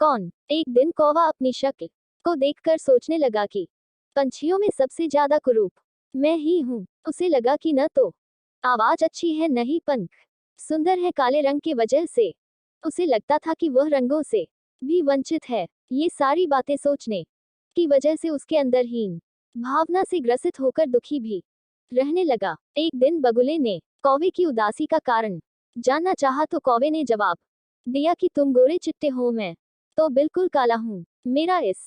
कौन? एक दिन कौवा अपनी शक्ल को देखकर सोचने लगा कि पंछियों में सबसे ज्यादा कुरूप मैं ही हूँ। उसे लगा कि न तो आवाज अच्छी है न ही पंख सुंदर है काले रंग की वजह से। उसे लगता था कि वह रंगों से भी वंचित है। ये सारी बातें सोचने की वजह से उसके अंदर हीन भावना से ग्रसित होकर दुखी भी रहने लगा। एक दिन बगुले ने कौवे की उदासी का कारण जानना चाहा तो कौवे ने जवाब दिया कि तुम गोरे चिट्टे हो, मैं तो बिल्कुल काला हूँ। मेरा इस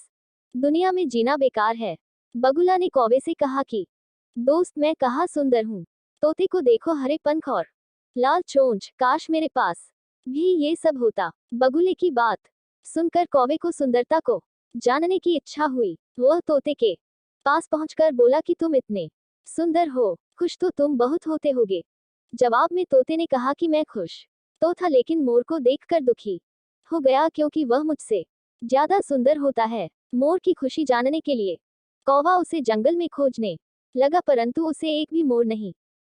दुनिया में जीना बेकार है। बगुला ने कौवे से कहा कि दोस्त मैं कहाँ सुंदर हूँ। तोते को देखो, हरे पंख और लाल चोंच, काश मेरे पास भी ये सब होता। बगुले की बात सुनकर कौवे को सुंदरता को जानने की इच्छा हुई। वह तोते के पास पहुंचकर बोला कि तुम इतने सुंदर हो, खुश तो तुम बहुत होते होगे। जवाब में तोते ने कहा कि मैं खुश तो था, लेकिन मोर को देखकर दुखी हो गया क्योंकि वह मुझसे ज्यादा सुंदर होता है। मोर की खुशी जानने के लिए कौवा उसे जंगल में खोजने लगा, परंतु उसे एक भी मोर नहीं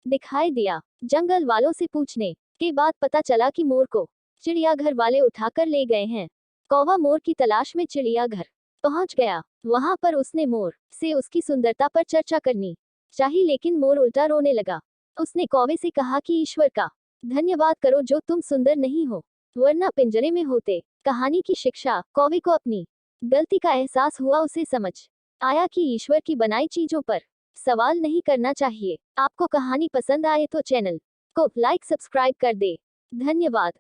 दिखाई दिया। जंगल वालों से पूछने के बाद पता चला कि मोर को चिड़ियाघर वाले उठाकर ले गए हैं। कौवा मोर की तलाश में चिड़ियाघर पहुंच गया। वहां पर उसने मोर से उसकी सुंदरता पर चर्चा करनी चाही, लेकिन मोर उल्टा रोने लगा। उसने कौवे से कहा कि ईश्वर का धन्यवाद करो जो तुम सुंदर नहीं हो, वरना पिंजरे में होते। कहानी की शिक्षा, कौवे को अपनी गलती का एहसास हुआ। उसे समझ आया कि ईश्वर की बनाई चीजों पर सवाल नहीं करना चाहिए। आपको कहानी पसंद आए तो चैनल को लाइक सब्सक्राइब कर दे। धन्यवाद।